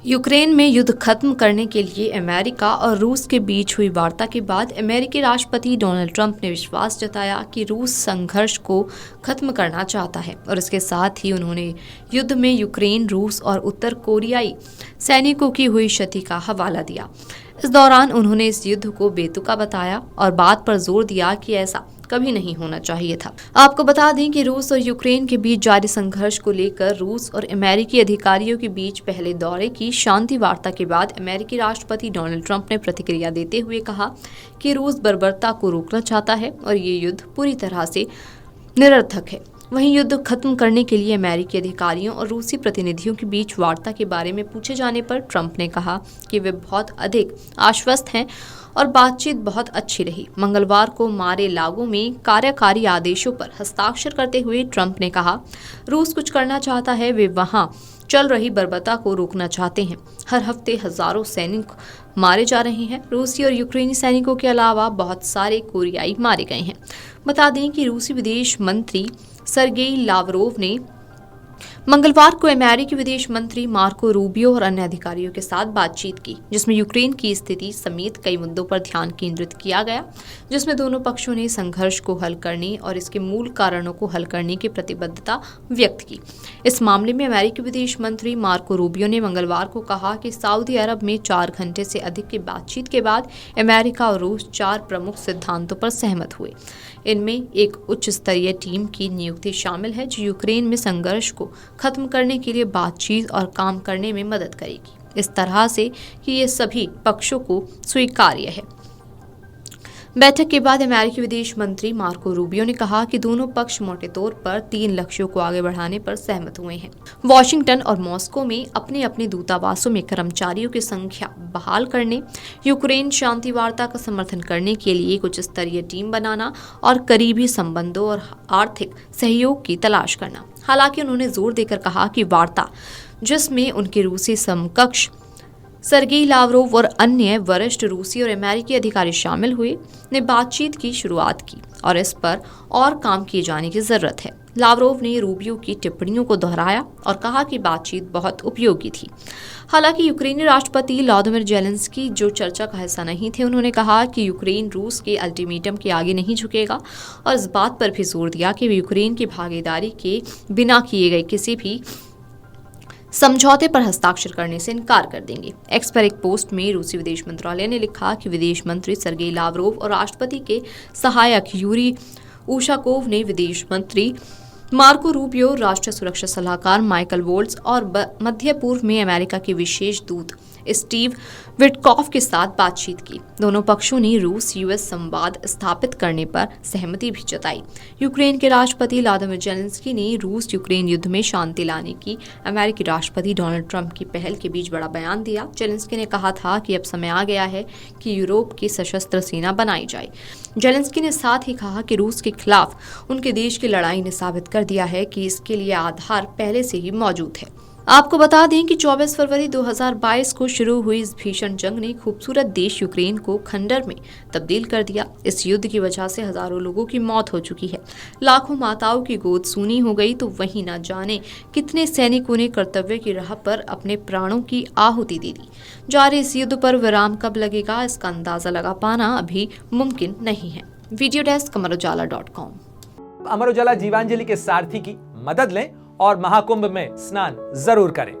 Ukraine में युद्ध खत्म करने के लिए अमेरिका और रूस के बीच हुई वार्ता के बाद अमेरिकी राष्ट्रपति डोनाल्ड ट्रंप ने विश्वास जताया कि रूस संघर्ष को खत्म करना चाहता है और इसके साथ ही उन्होंने युद्ध में यूक्रेन, रूस और उत्तर कोरियाई सैनिकों की हुई क्षति का हवाला दिया। इस दौरान उन्होंने इस युद्ध को बेतुका बताया और बात पर जोर दिया कि ऐसा कभी नहीं होना चाहिए था। आपको बता दें कि रूस और यूक्रेन के बीच जारी संघर्ष को लेकर रूस और अमेरिकी अधिकारियों के बीच पहले दौरे की शांति वार्ता के बाद अमेरिकी राष्ट्रपति डोनाल्ड ट्रंप ने प्रतिक्रिया देते हुए कहा कि रूस बर्बरता को रोकना चाहता है और ये युद्ध पूरी तरह से निरर्थक है। वहीं युद्ध खत्म करने के लिए अमेरिकी अधिकारियों और रूसी प्रतिनिधियों के बीच वार्ता के बारे में पूछे जाने पर ट्रंप ने कहा कि वे बहुत अधिक आश्वस्त हैं और बातचीत बहुत अच्छी रही। मंगलवार को मारे लागो में कार्यकारी आदेशों पर हस्ताक्षर करते हुए ट्रंप ने कहा, रूस कुछ करना चाहता है, वे वहां चल रही बर्बरता को रोकना चाहते हैं। हर हफ्ते हजारों सैनिक मारे जा रहे हैं। रूसी और यूक्रेनी सैनिकों के अलावा बहुत सारे कोरियाई मारे गए हैं। बता दें कि रूसी विदेश मंत्री सर्गेई लावरोव ने मंगलवार को अमेरिकी विदेश मंत्री मार्को रूबियो और अन्य अधिकारियों के साथ बातचीत की, जिसमें यूक्रेन की स्थिति समेत कई मुद्दों पर ध्यान केंद्रित किया गया, जिसमें दोनों पक्षों ने संघर्ष को हल करने और इसके मूल कारणों को हल करने की प्रतिबद्धता व्यक्त की। इस मामले में अमेरिकी विदेश मंत्री मार्को रूबियो ने मंगलवार को कहा कि सऊदी अरब में 4 घंटे से अधिक की बातचीत के बाद अमेरिका और रूस 4 प्रमुख सिद्धांतों पर सहमत हुए। इनमें एक उच्च स्तरीय टीम की नियुक्ति शामिल है जो यूक्रेन में संघर्ष को खत्म करने के लिए बातचीत और काम करने में मदद करेगी, इस तरह से कि ये सभी पक्षों को स्वीकार्य है। बैठक के बाद अमेरिकी विदेश मंत्री मार्को रूबियो ने कहा कि दोनों पक्ष मोटे तौर पर 3 लक्ष्यों को आगे बढ़ाने पर सहमत हुए हैं। वॉशिंगटन और मॉस्को में अपने अपने दूतावासों में कर्मचारियों की संख्या बहाल करने, यूक्रेन शांति वार्ता का समर्थन करने के लिए एक उच्च स्तरीय टीम बनाना और करीबी संबंधों और आर्थिक सहयोग की तलाश करना। हालांकि उन्होंने जोर देकर कहा कि वार्ता, जिसमें उनके रूसी समकक्ष सर्गेई लावरोव और अन्य वरिष्ठ रूसी और अमेरिकी अधिकारी शामिल हुए, ने बातचीत की शुरुआत की और इस पर और काम किए जाने की जरूरत है। लावरोव ने रूबियो की टिप्पणियों को दोहराया और कहा कि बातचीत बहुत उपयोगी थी। हालांकि यूक्रेनी राष्ट्रपति व्लादिमीर ज़ेलेंस्की जो चर्चा का हिस्सा नहीं थे, उन्होंने कहा कि यूक्रेन रूस के अल्टीमेटम के आगे नहीं झुकेगा और इस बात पर भी जोर दिया कि वे यूक्रेन की भागीदारी के बिना किए गए किसी भी समझौते पर हस्ताक्षर करने से इनकार कर देंगे। एक्स पर एक पोस्ट में रूसी विदेश मंत्रालय ने लिखा कि विदेश मंत्री सर्गेई लावरोव और राष्ट्रपति के सहायक यूरी उशाकोव ने विदेश मंत्री मार्को रूबियो, राष्ट्रीय सुरक्षा सलाहकार माइकल वोल्ट्स और मध्य पूर्व में अमेरिका के विशेष दूत स्टीव विटकॉफ के साथ बातचीत की। दोनों पक्षों ने रूस यूएस संवाद स्थापित करने पर सहमति भी जताई। यूक्रेन के राष्ट्रपति व्लादिमीर ज़ेलेंस्की ने रूस यूक्रेन युद्ध में शांति लाने की अमेरिकी राष्ट्रपति डोनाल्ड ट्रंप की पहल के बीच बड़ा बयान दिया। ज़ेलेंस्की ने कहा था कि अब समय आ गया है कि यूरोप की सशस्त्र सेना बनाई जाए। ज़ेलेंस्की ने साथ ही कहा कि रूस के खिलाफ उनके देश की लड़ाई ने साबित कर दिया है कि इसके लिए आधार पहले से ही मौजूद है। आपको बता दें कि 24 फरवरी 2022 को शुरू हुई इस भीषण जंग ने खूबसूरत देश यूक्रेन को खंडर में तब्दील कर दिया। इस युद्ध की वजह से हजारों लोगों की मौत हो चुकी है, लाखों माताओं की गोद सूनी हो गई, तो वहीं न जाने कितने सैनिकों ने कर्तव्य की राह पर अपने प्राणों की आहुति दे दी। जारी इस युद्ध पर विराम कब लगेगा, इसका अंदाजा लगा पाना अभी मुमकिन नहीं है। Video desk अमरउजाला.com। अमर उजाला जीवांजलि के सारथी की मदद लें और महाकुंभ में स्नान जरूर करें।